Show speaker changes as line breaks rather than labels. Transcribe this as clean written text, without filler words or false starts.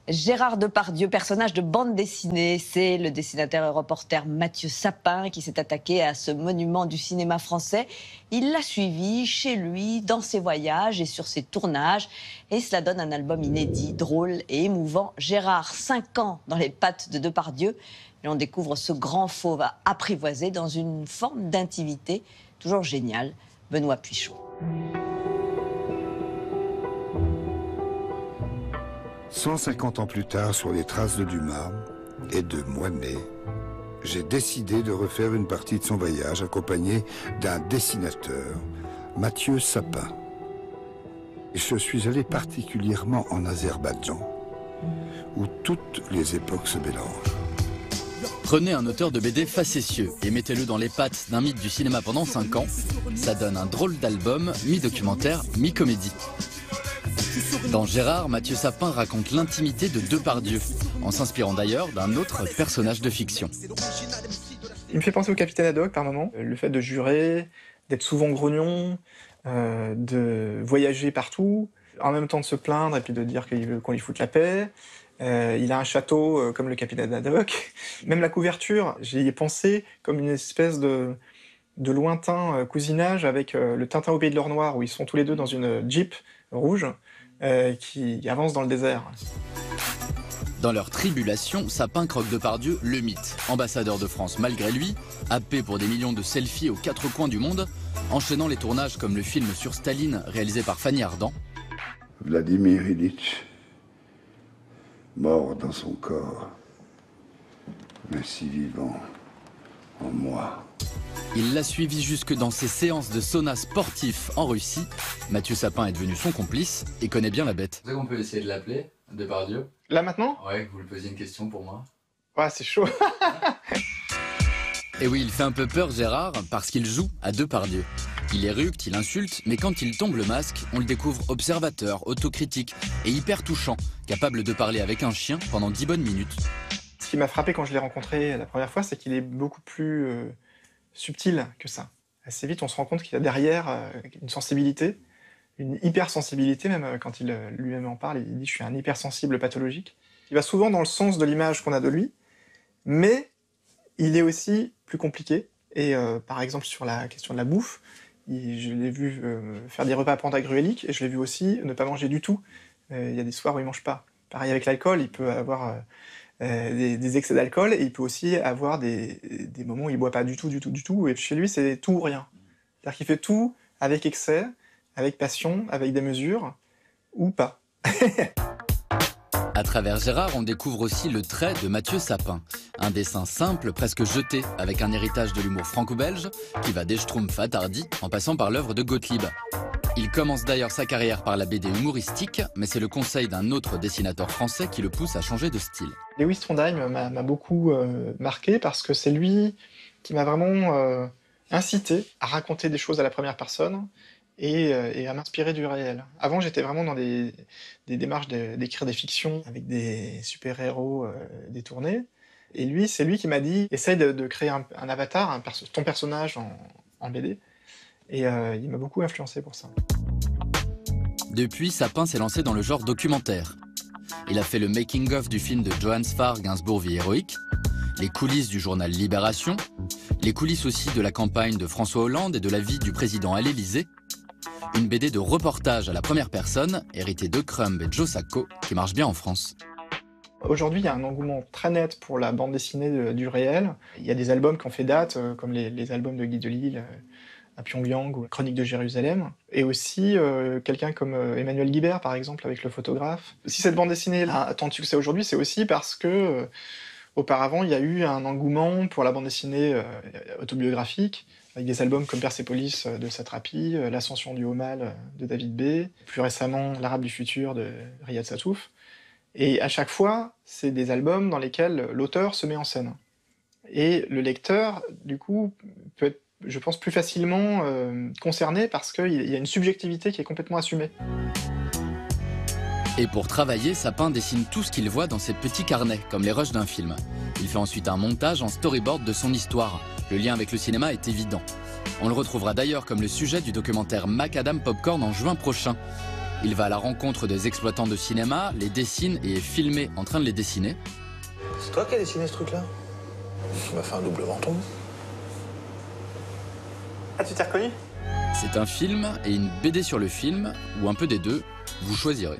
Gérard Depardieu, personnage de bande dessinée, c'est le dessinateur et reporter Mathieu Sapin qui s'est attaqué à ce monument du cinéma français. Il l'a suivi chez lui, dans ses voyages et sur ses tournages. Et cela donne un album inédit, drôle et émouvant. Gérard, 5 ans dans les pattes de Depardieu. Et on découvre ce grand fauve apprivoisé dans une forme d'intimité toujours géniale. Benoît Puichon.
150 ans plus tard, sur les traces de Dumas et de Moinet, j'ai décidé de refaire une partie de son voyage accompagné d'un dessinateur, Mathieu Sapin. Je suis allé particulièrement en Azerbaïdjan, où toutes les époques se mélangent.
Prenez un auteur de BD facétieux et mettez-le dans les pattes d'un mythe du cinéma pendant 5 ans. Ça donne un drôle d'album, mi-documentaire, mi-comédie. Dans Gérard, Mathieu Sapin raconte l'intimité de Depardieu, en s'inspirant d'ailleurs d'un autre personnage de fiction.
Il me fait penser au Capitaine Haddock par moment. Le fait de jurer, d'être souvent grognon, de voyager partout, en même temps de se plaindre et puis de dire qu'il veut qu'on lui foute la paix. Il a un château comme le Capitaine Haddock. Même la couverture, j'y ai pensé comme une espèce de lointain cousinage avec le Tintin au pays de l'or noir, où ils sont tous les deux dans une Jeep rouge qui avance dans le désert.
Dans leur tribulation, Sapin croque Depardieu, le mythe, ambassadeur de France malgré lui, happé pour des millions de selfies aux 4 coins du monde, enchaînant les tournages comme le film sur Staline réalisé par Fanny Ardant.
Vladimir Ilitch, mort dans son corps, mais si vivant en moi.
Il l'a suivi jusque dans ses séances de sauna sportif en Russie. Mathieu Sapin est devenu son complice et connaît bien la bête.
Vous savez qu'on peut essayer de l'appeler, Depardieu?
Là maintenant?
Ouais, que vous lui posiez une question pour moi.
Ouais, c'est chaud.
Et oui, il fait un peu peur Gérard parce qu'il joue à Depardieu. Il éructe, il insulte, mais quand il tombe le masque, on le découvre observateur, autocritique et hyper touchant, capable de parler avec un chien pendant 10 bonnes minutes.
Ce qui m'a frappé quand je l'ai rencontré la première fois, c'est qu'il est beaucoup plus subtil que ça. Assez vite, on se rend compte qu'il y a derrière une sensibilité, une hypersensibilité, même quand il lui-même en parle, il dit « je suis un hypersensible pathologique ». Il va souvent dans le sens de l'image qu'on a de lui, mais il est aussi plus compliqué. Et par exemple, sur la question de la bouffe, je l'ai vu faire des repas pentagruéliques, et je l'ai vu aussi ne pas manger du tout. Il y a des soirs où il ne mange pas. Pareil avec l'alcool, il peut avoir des excès d'alcool, et il peut aussi avoir des moments où il ne boit pas du tout, et chez lui, c'est tout ou rien. C'est-à-dire qu'il fait tout avec excès, avec passion, avec des mesures, ou pas.
À travers Gérard, on découvre aussi le trait de Mathieu Sapin. Un dessin simple, presque jeté, avec un héritage de l'humour franco-belge, qui va des Schtroumpfs à Tardy, en passant par l'œuvre de Gottlieb. Il commence d'ailleurs sa carrière par la BD humoristique, mais c'est le conseil d'un autre dessinateur français qui le pousse à changer de style.
Lewis Trondheim m'a beaucoup marqué parce que c'est lui qui m'a vraiment incité à raconter des choses à la première personne et à m'inspirer du réel. Avant, j'étais vraiment dans des démarches d'écrire des fictions avec des super-héros détournés. Et lui, c'est lui qui m'a dit « essaye de créer un avatar, ton personnage en BD ». Et il m'a beaucoup influencé pour ça.
Depuis, Sapin s'est lancé dans le genre documentaire. Il a fait le making-of du film de Johann Sfar, Gainsbourg vie héroïque, les coulisses du journal Libération, les coulisses aussi de la campagne de François Hollande et de la vie du président à l'Élysée. Une BD de reportage à la première personne, héritée de Crumb et Joe Sacco, qui marche bien en France.
Aujourd'hui, il y a un engouement très net pour la bande dessinée du réel. Il y a des albums qui ont fait date, comme les albums de Guy Delisle à Pyongyang ou Chronique de Jérusalem. Et aussi quelqu'un comme Emmanuel Guibert, par exemple, avec Le Photographe. Si cette bande dessinée a tant de succès aujourd'hui, c'est aussi parce que auparavant, il y a eu un engouement pour la bande dessinée autobiographique, avec des albums comme Persepolis de Satrapi, L'Ascension du haut mal de David B, plus récemment L'Arabe du futur de Riyad Satouf. Et à chaque fois, c'est des albums dans lesquels l'auteur se met en scène. Et le lecteur, du coup, peut être, je pense, plus facilement concerné parce qu'il y a une subjectivité qui est complètement assumée.
Et pour travailler, Sapin dessine tout ce qu'il voit dans ses petits carnets, comme les rushs d'un film. Il fait ensuite un montage en storyboard de son histoire. Le lien avec le cinéma est évident. On le retrouvera d'ailleurs comme le sujet du documentaire Macadam Popcorn en juin prochain. Il va à la rencontre des exploitants de cinéma, les dessine et est filmé en train de les dessiner.
C'est toi qui as dessiné ce truc-là? Tu m'as fait un double menton.
Ah, tu t'es reconnu?
C'est un film et une BD sur le film, ou un peu des deux, vous choisirez.